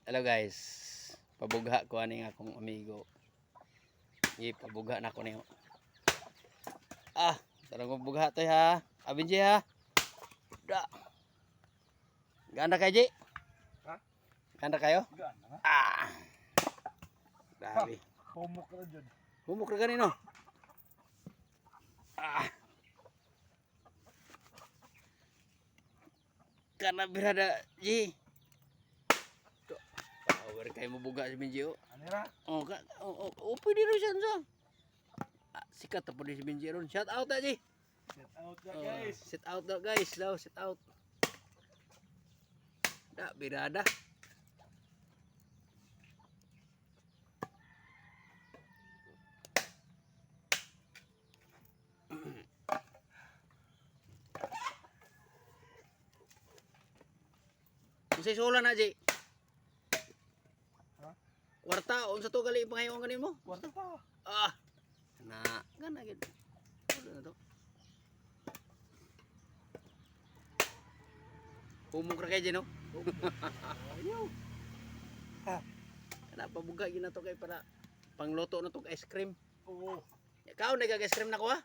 Hello guys. Pabugha ko ani akong amigo. Pabugha na ko niyo. Tarong ko bugha to ha. Abin Ji ha. Da. Ganda kay Ji? Ha? Ganda kayo? Ganda nga. Grabe. Humok na dyan. Humok ra ganino. Kana birada Ji. Power kay mo buga si Benji oh. Anira? Pwede rin siya so. Sikat na po din si Benji ron. Shout out na Ji. Set out na guys. Sit out daw guys. Sit out. Da, birada. Unsay sola na Ji? Ha? Kwarta, unsa to gali pangayon kanin mo? Kwarta pa. Gana gid. Ano na to? Humok ra kay Ji no? Ayaw. Kana pabuga gina to kay para pangluto na tong ice cream. Oo. Ikaw nag-ice cream na ko ha?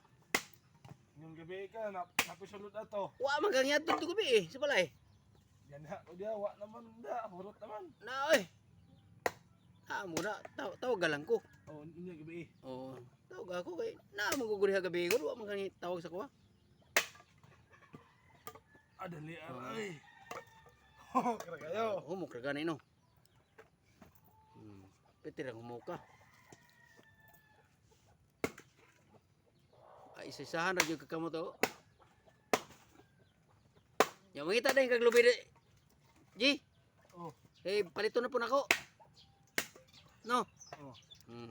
Yung gabi ka, napisulod na to. Wa man kang yadto to gabi eh, sa balay. Yan ha. O diya, wa naman da. Hurot naman. Na oy. Muna tawag lang ko. Oo, yung gabi. Oh, tawag ako kay na maguguri gabi ko, wa man kang tawag sa ko ha? Dali ay. Kira kayo. Humok ra gani no. Piti ra humok ka. Isa-isahan ra jud ka kamo to. Ya mangita din kag lubi Ji. Oh. Palito na po nako. No. Oh.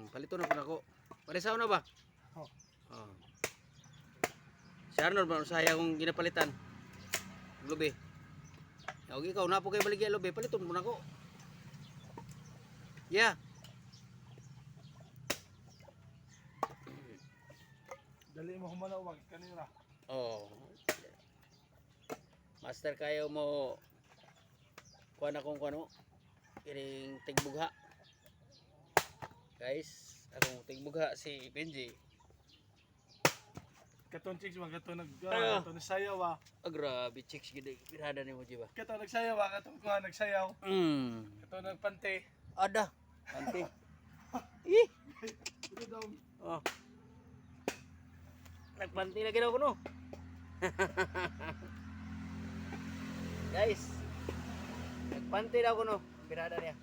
Palito na po nako. Parisaw na ba? Oh. Si Arnold ba saya kong ginapalitan. Lubi. Okay, ikaw na po kay baligya lubi, paliton mo nako. Yeah. Dali mo humanaw wag kanira. Oh. Master kayo mo kuan akong kuano kining tigbugha. Guys, akong tigbugha si Benji. Katon chicks mga katon katon nagsayaw ah. Grabe chicks gid birada nimo Ji ba. Katon nagsayaw ah, katon kuha nagsayaw. Katon nagpante. Ada. Ante. Ih. Ito daw. Oh. Nagpanti na ginaw ko no. Guys. Nagpanti daw ko no. Birada niya.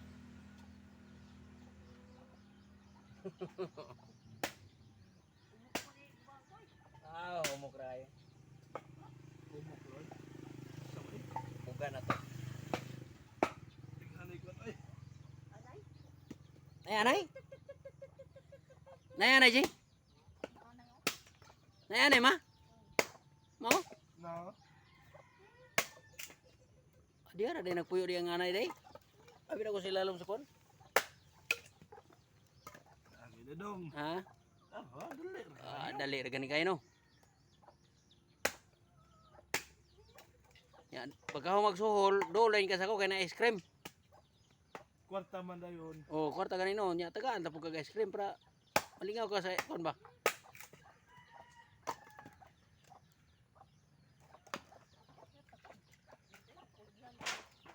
Humok ray. Humok ron. Buga na to. Tingnan ko ay. Anay. Nay Ji. Nay ma. Mo? Na. Dia ada nagpuyo di ang anay day. Abi na ko sila lalom sa kon. Ang ina dong. Ha? Dali. Dali ra gani kay no. Yan, pagka ako magsuhol, dolain ka sa ko kay na ice cream. Kwarta man dayon. Oh, kwarta ganino, nya tagaan ta pagka ice cream para malingaw ka sa kon ba.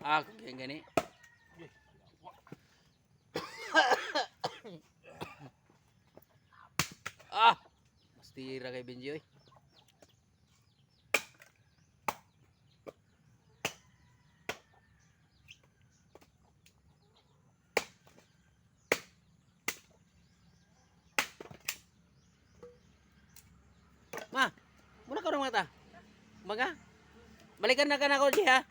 Kung gani. Mesti ra kay Benji oy. Ma, muna ka ng mata. Baga. Balikan na ka na ko Ji ha.